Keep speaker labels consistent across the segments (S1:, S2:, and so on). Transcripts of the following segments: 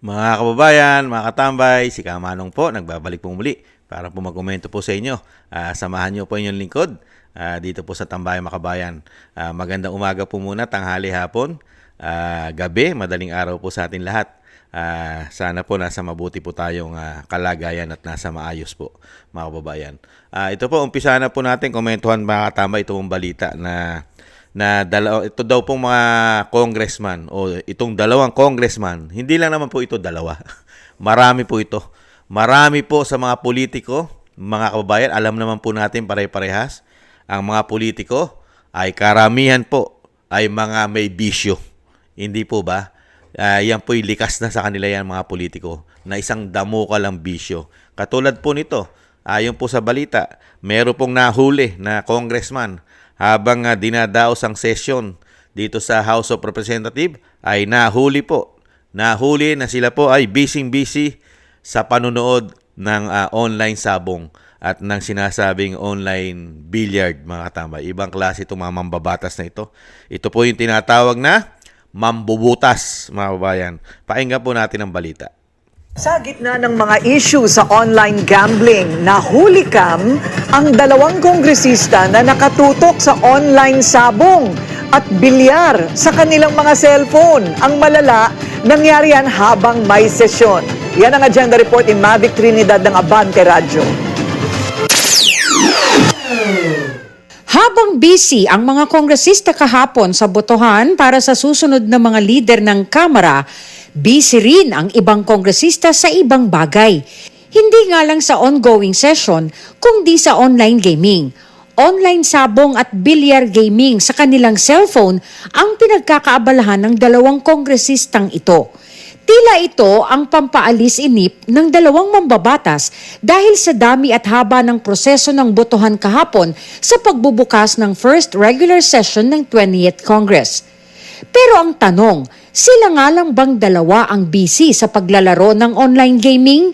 S1: Mga kababayan, mga katambay, si Kamanong po, nagbabalik po muli para po magkomento po sa inyo. Samahan niyo po inyong lingkod dito po sa Tambayan Makabayan. Magandang umaga po muna, tanghali, hapon, gabi, madaling araw po sa atin lahat. Sana po nasa mabuti po tayong kalagayan at nasa maayos po, mga kababayan. Ito po, umpisa na po natin komentuhan mga katambay itong balita na ito daw pong mga congressman o itong dalawang congressman, hindi lang naman po ito dalawa. Marami po ito. Marami po sa mga politiko, mga kababayan, alam naman po natin pare-parehas, ang mga politiko ay karamihan po ay mga may bisyo. Hindi po ba? Yan po'y likas na sa kanila yan mga politiko na isang damo ka lang bisyo. Katulad po nito, ayon po sa balita, meron pong nahuli na congressman habang dinadaos ang session dito sa House of Representatives ay nahuli po. Nahuli na sila po ay busy sa panunood ng online sabong at ng sinasabing online billiard mga katambay. Ibang klase itong mga mambabatas na ito. Ito po yung tinatawag na mambubutas mga kababayan. Pakinggan po natin ang balita.
S2: Sa gitna ng mga issue sa online gambling, nahuli ang dalawang kongresista na nakatutok sa online sabong at bilyar sa kanilang mga cellphone. Ang malala, nangyari yan habang may sesyon. Yan ang agenda report ni Mavic Trinidad ng Abante Radio.
S3: Habang busy ang mga kongresista kahapon sa botohan para sa susunod na mga lider ng Kamara, busy rin ang ibang kongresista sa ibang bagay. Hindi nga lang sa ongoing session, kundi sa online gaming. Online sabong at bilyar gaming sa kanilang cellphone ang pinagkakaabalahan ng dalawang kongresistang ito. Tila ito ang pampaalis inip ng dalawang mambabatas dahil sa dami at haba ng proseso ng botohan kahapon sa pagbubukas ng first regular session ng 20th Congress. Pero ang tanong, sila nga lang bang dalawa ang busy sa paglalaro ng online gaming?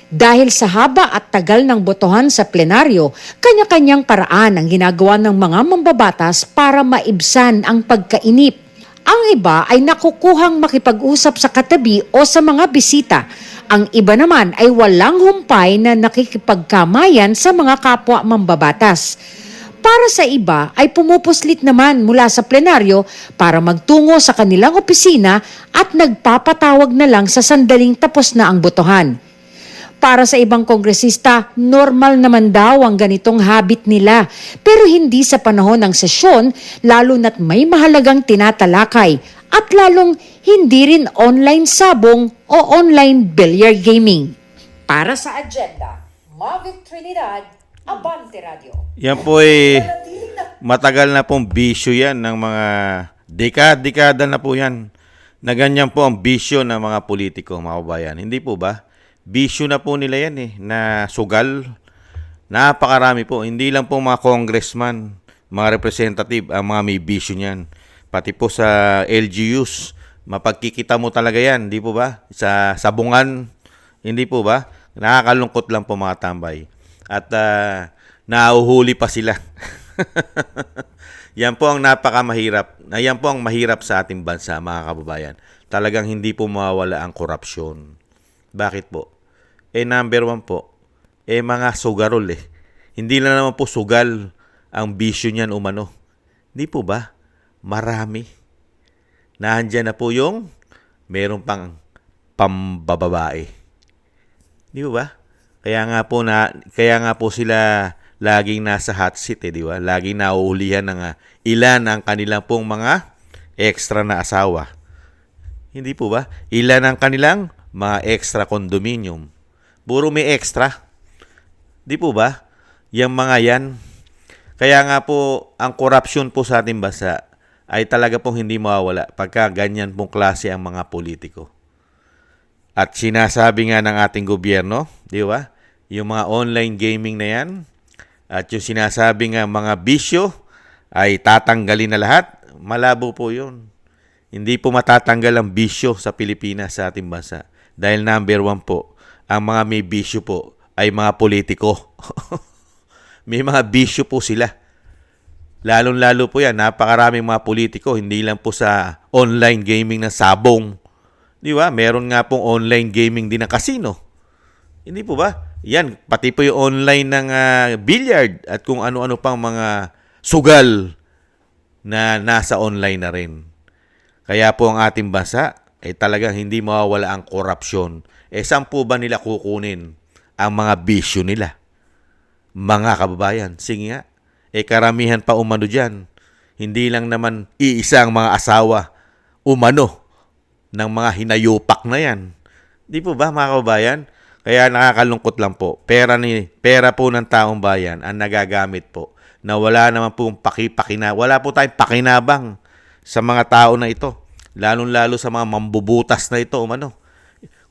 S3: Dahil sa haba at tagal ng botohan sa plenaryo, kanya-kanyang paraan ang ginagawa ng mga mambabatas para maibsan ang pagkainip. Ang iba ay nakukuhang makipag-usap sa katabi o sa mga bisita. Ang iba naman ay walang humpay na nakikipagkamayan sa mga kapwa mambabatas. Para sa iba ay pumupuslit naman mula sa plenaryo para magtungo sa kanilang opisina at nagpapatawag na lang sa sandaling tapos na ang botohan. Para sa ibang kongresista, normal naman daw ang ganitong habit nila. Pero hindi sa panahon ng sesyon, lalo na't may mahalagang tinatalakay at lalong hindi rin online sabong o online billiard gaming. Para sa agenda, Mavic Trinidad, Abante Radio.
S1: Yan po ay matagal na pong bisyo yan ng mga dekada na po yan. Na ganyan po ang bisyo ng mga politiko, mga kabayan. Hindi po ba? Bisyo na po nila yan na sugal. Napakarami po. Hindi lang po mga congressman, mga representative, ang mga may bisyo niyan. Pati po sa LGUs, mapagkikita mo talaga yan, hindi po ba? Sa sabungan, hindi po ba? Nakakalungkot lang po mga tambay. At nauhuli pa sila. Yan po ang napakamahirap. Yan po ang mahirap sa ating bansa, mga kababayan. Talagang hindi po mawawala ang korupsyon. Bakit po? Number one po, mga sugarol Hindi na naman po sugal ang bisyo niyan umano. Hindi po ba? Marami. Nandiyan na po yung meron pang pambababae. Di ba? Kaya nga po sila laging nasa hot seat di ba? Laging nauulihan ng ilan ang kanilang pong mga extra na asawa. Hindi po ba? Ilan ang kanilang mga extra condominium. Puro may extra. Di po ba? Yang mga yan. Kaya nga po, ang korupsyon po sa ating bansa ay talaga pong hindi mawawala pagka ganyan pong klase ang mga politiko. At sinasabi nga ng ating gobyerno, di ba? Yung mga online gaming na yan, at yung sinasabi nga mga bisyo ay tatanggalin na lahat, malabo po yun. Hindi po matatanggal ang bisyo sa Pilipinas sa ating bansa. Dahil number one po, ang mga may bisyo po ay mga politiko. May mga bisyo po sila. Lalong-lalo po yan, napakaraming mga politiko, hindi lang po sa online gaming na sabong. Di ba? Meron nga pong online gaming din ng casino. Hindi po ba? Yan, pati po yung online ng billiard at kung ano-ano pang mga sugal na nasa online na rin. Kaya po ang ating bansa ay talagang hindi mawawala ang korupsyon. Saan po ba nila kukunin ang mga bisyo nila? Mga kababayan, sige nga. Karamihan pa umano dyan. Hindi lang naman iisa ang mga asawa umano ng mga hinayupak na yan. Di po ba mga kababayan? Kaya nakakalungkot lang po. Pera po ng taong bayan ang nagagamit po na wala naman pong wala po tayong pakinabang sa mga tao na ito. Lalong-lalo sa mga mambubutas na ito umano.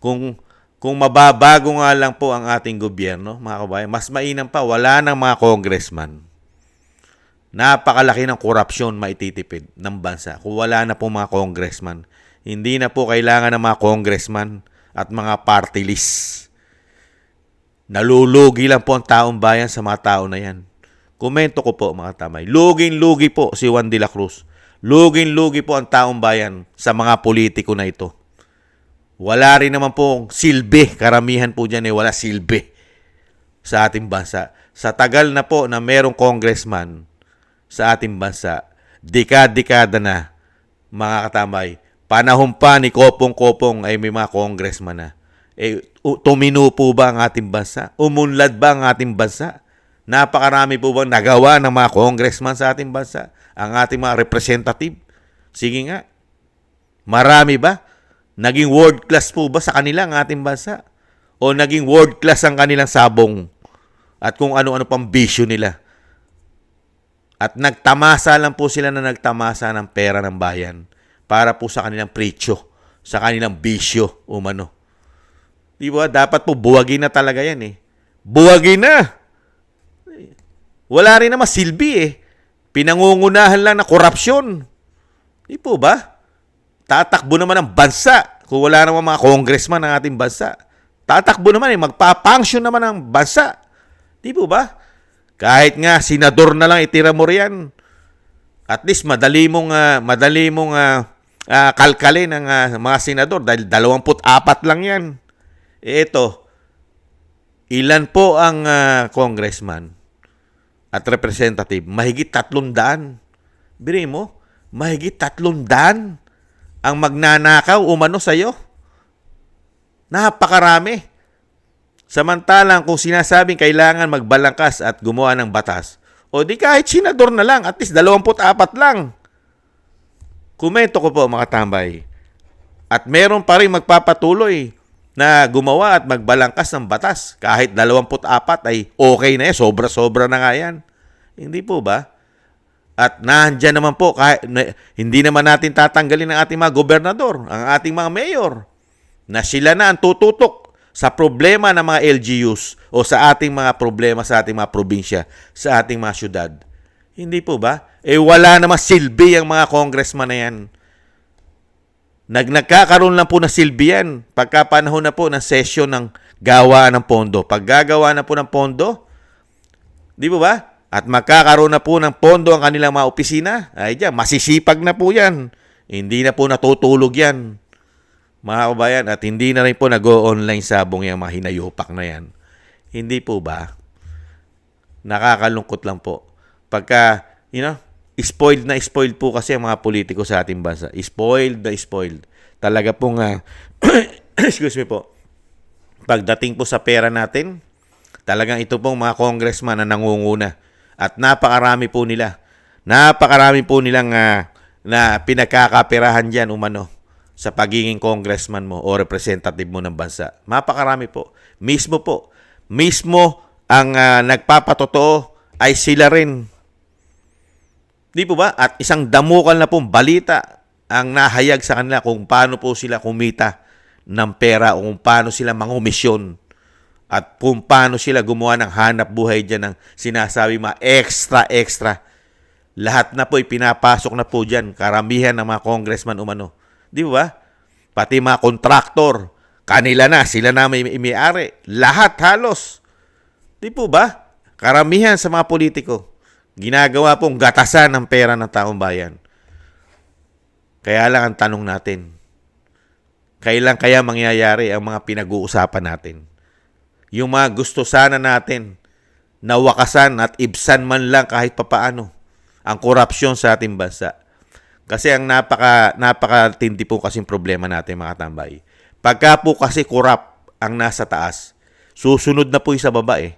S1: Kung mababago nga lang po ang ating gobyerno, mga kababayan, mas mainam pa, wala ng mga congressman. Napakalaki ng korupsyon maititipid ng bansa kung wala na po mga congressman. Hindi na po kailangan ng mga congressman at mga party list. Nalulugi lang po ang taong bayan sa mga tao na yan. Komento ko po mga tamay. Luging-lugi po si Juan de la Cruz. Luging-lugi po ang taong bayan sa mga politiko na ito. Wala rin naman pong silbi. Karamihan po dyan wala silbi sa ating bansa. Sa tagal na po na merong congressman sa ating bansa, dekada na, mga katamay, panahon pa ni Kopong-Kopong ay may mga congressman na. Tumino po ba ang ating bansa? Umunlad ba ang ating bansa? Napakarami po bang nagawa ng mga congressman sa ating bansa? Ang ating mga representative? Sige nga. Marami ba? Naging world class po ba sa kanila ang ating bansa? O naging world class ang kanilang sabong? At kung ano-ano pang bisyo nila? At nagtamasa lang po sila na nagtamasa ng pera ng bayan para po sa kanilang presyo, sa kanilang bisyo umano. Di ba? Dapat po buwagin na talaga yan Buwagin na! Wala rin naman silbi Pinangungunahan lang na korupsyon. Di po ba? Tatakbo naman ang bansa kung wala naman mga congressman ng ating bansa. Tatakbo naman magpapanksyon naman ang bansa. Di po ba? Kahit nga senador na lang itira mo riyan. At least madali mong kalkalin ang mga senador dahil 24 lang yan. Ito, ilan po ang congressman at representative? Mahigit 300. Biri mo, mahigit 300 ang magnanakaw umano sa'yo. Napakarami. Samantalang kung sinasabing kailangan magbalangkas at gumawa ng batas, o di kahit senador na lang, at least 24 lang. Komento ko po mga tambay. At meron pa rin magpapatuloy na gumawa at magbalangkas ng batas. Kahit 24 ay okay na sobra-sobra na nga yan. Hindi po ba? At nandiyan naman po, hindi naman natin tatanggalin ang ating mga gobernador, ang ating mga mayor, na sila na ang tututok sa problema ng mga LGUs o sa ating mga problema sa ating mga probinsya, sa ating mga syudad. Hindi po ba? Wala naman silbi ang mga congressman na yan. Nagkakaroon lang po ng silbi yan pagka panahon na po ng session ng gawaan ng pondo. Pag gagawa na po ng pondo, di po ba? At magkakaroon na po ng pondo ang kanilang mga opisina, ay dyan, masisipag na po yan. Hindi na po natutulog yan, mga kabayan. At hindi na rin po nag-o-online sabong yung mga hinayupak na yan. Hindi po ba? Nakakalungkot lang po. Pagka, spoiled na spoiled po kasi ang mga politiko sa ating bansa. Spoiled na spoiled. Talaga pong, excuse me po, pagdating po sa pera natin, talagang ito pong mga congressman na nangunguna. At napakarami po nilang na pinagkakaperahan dyan umano sa pagiging congressman mo o representative mo ng bansa. Napakarami po. Mismo ang nagpapatotoo ay sila rin. Di po ba? At isang damukal na pong balita ang nahayag sa kanila kung paano po sila kumita ng pera o kung paano sila mangumisyon. At kung paano sila gumawa ng hanap buhay dyan ng sinasabi mga extra. Lahat na po pinapasok na po dyan. Karamihan ng mga congressman umano. Di ba? Pati mga kontraktor. Kanila na. Sila na may-ari. Lahat halos. Di po ba? Karamihan sa mga politiko. Ginagawa pong gatasan ng pera ng taong bayan. Kaya lang ang tanong natin. Kailan kaya mangyayari ang mga pinag-uusapan natin? Yung mga gusto sana natin na wakasan at ibsan man lang kahit papaano ang korupsyon sa ating bansa. Kasi ang napakatindi po kasing problema natin mga tambay. Pagka po kasi korap ang nasa taas, susunod na po yung sa baba eh.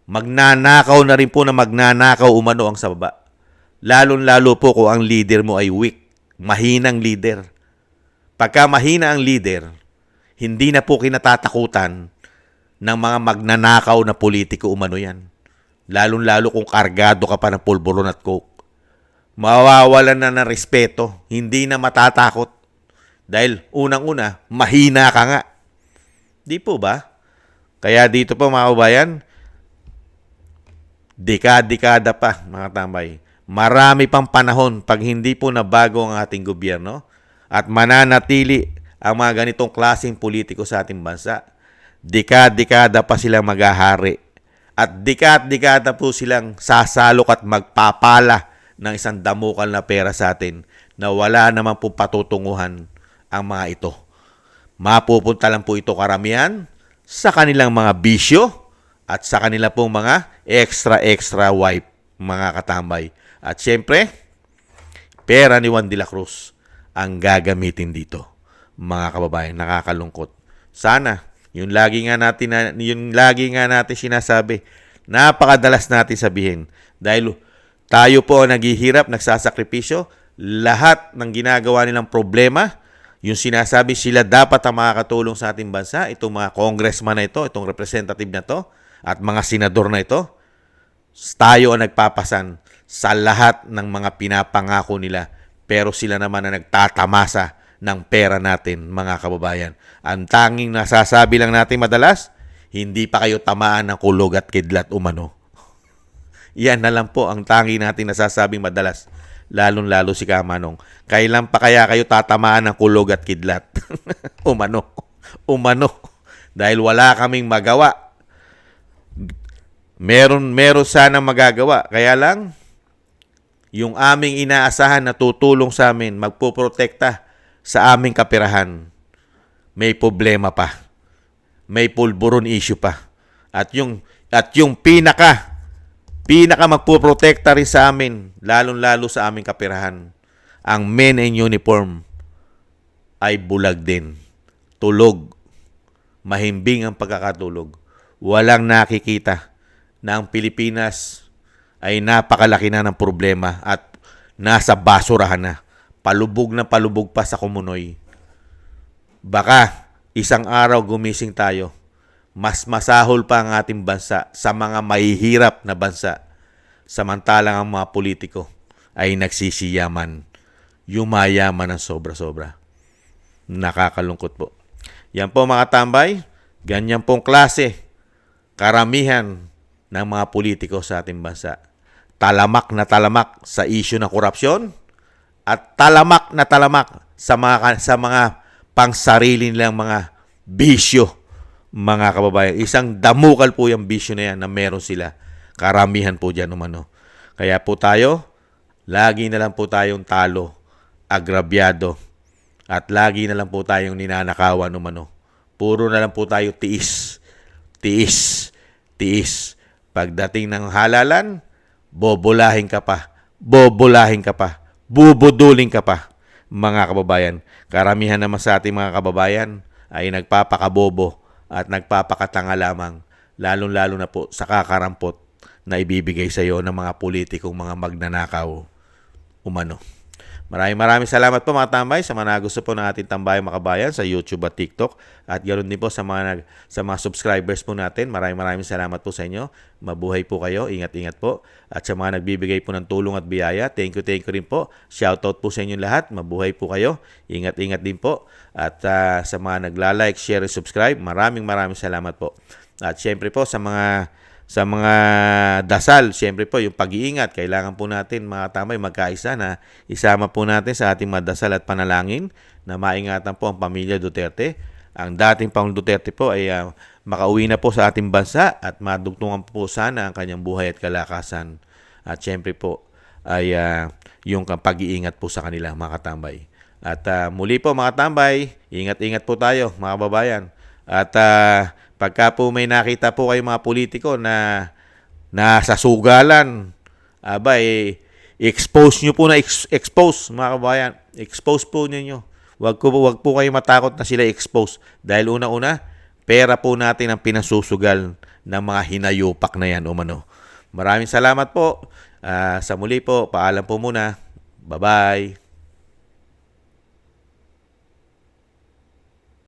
S1: Magnanakaw na rin po na magnanakaw umano ang sa baba. Lalong-lalo po kung ang leader mo ay weak, mahinang leader. Pagka mahina ang leader, hindi na po kinatatakutan ng mga magnanakaw na politiko umano yan. Lalong-lalo kung kargado ka pa ng pulburon at coke. Mawawalan na ng respeto, hindi na matatakot. Dahil unang-una, mahina ka nga. Di po ba? Kaya dito po mga kabayan, dekada pa mga tambay. Marami pang panahon pag hindi po nabago ang ating gobyerno at mananatili ang mga ganitong klaseng politiko sa ating bansa. Dekada pa silang maghahari. At dekada po silang sasalok at magpapala ng isang damukal na pera sa atin na wala naman po patutunguhan ang mga ito. Mapupunta lang po ito karamihan sa kanilang mga bisyo at sa kanila pong mga extra wipe, mga katambay. At syempre, pera ni Juan de la Cruz ang gagamitin dito. Mga kababayan, nakakalungkot. Sana, yung lagi nga natin sinasabi, napakadalas natin sabihin. Dahil tayo po ang naghihirap, nagsasakripisyo, lahat ng ginagawa nilang problema, yung sinasabi sila dapat ang makakatulong sa ating bansa, itong mga congressman na ito, itong representative na ito, at mga senador na ito, tayo ang nagpapasan sa lahat ng mga pinapangako nila. Pero sila naman ang nagtatamasa ng pera natin, mga kababayan. Ang tanging nasasabi lang natin madalas, hindi pa kayo tamaan ng kulog at kidlat umano. Yan na lang po ang tanging natin nasasabing madalas. Lalong-lalo si Kamanong. Kailan pa kaya kayo tatamaan ng kulog at kidlat? Umano. Dahil wala kaming magawa. Meron sana magagawa. Kaya lang, yung aming inaasahan na tutulong sa amin, magpoprotekta sa aming kapirahan, may problema pa. May pulburon issue pa. At yung pinaka magpoprotekta rin sa amin, lalong-lalo sa aming kapirahan, ang men in uniform ay bulag din. Tulog. Mahimbing ang pagkakatulog. Walang nakikita na ang Pilipinas ay napakalaki na ng problema at nasa basurahan na. Palubog na palubog pa sa kumunoy. Baka isang araw gumising tayo, mas masahol pa ang ating bansa sa mga mahihirap na bansa. Samantalang ang mga politiko ay nagsisiyaman. Yumayaman ng sobra-sobra. Nakakalungkot po. Yan po mga tambay, ganyan pong klase, karamihan ng mga politiko sa ating bansa. Talamak na talamak sa issue ng korupsyon at talamak na talamak sa mga pangsarili nilang mga bisyo, mga kababayan. Isang damukal po yung bisyo na yan na meron sila. Karamihan po dyan umano. Kaya po tayo, lagi na lang po tayong talo, agrabyado, at lagi na lang po tayong ninanakawan umano. Puro na lang po tayo tiis. Pagdating ng halalan, bobolahin ka pa, bubudulin ka pa, mga kababayan. Karamihan naman sa ating mga kababayan ay nagpapakabobo at nagpapakatanga lamang, lalong-lalo na po sa kakarampot na ibibigay sa iyo ng mga politikong mga magnanakaw umano. Maraming salamat po mga tambay sa mga gusto po ng ating Tambayang Makabayan sa YouTube at TikTok, at ganoon din po sa mga subscribers po natin. Maraming salamat po sa inyo. Mabuhay po kayo, ingat-ingat po. At sa mga nagbibigay po ng tulong at biyaya, thank you rin po. Shoutout po sa inyo lahat. Mabuhay po kayo, ingat-ingat din po. At sa mga nagla-like, share, and subscribe, maraming salamat po. At syempre po sa mga dasal, siyempre po yung pag-iingat, kailangan po natin mga tambay magkaisa na isama po natin sa ating mga dasal at panalangin na maingatan po ang pamilya Duterte. Ang dating Pangulong Duterte po ay makauwi na po sa ating bansa at madugtungan po sana ang kanyang buhay at kalakasan. At siyempre po ay yung pag-iingat po sa kanila mga katambay. At muli po mga tambay, ingat-ingat po tayo mga kababayan. At pagka po may nakita po kayo mga politiko na nasa sugalan, expose nyo po na expose mga kababayan. Expose po ninyo. Wag po kayo matakot na sila expose. Dahil una-una, pera po natin ang pinasusugal ng mga hinayupak na yan umano. Maraming salamat po. Sa muli po, paalam po muna. Bye-bye.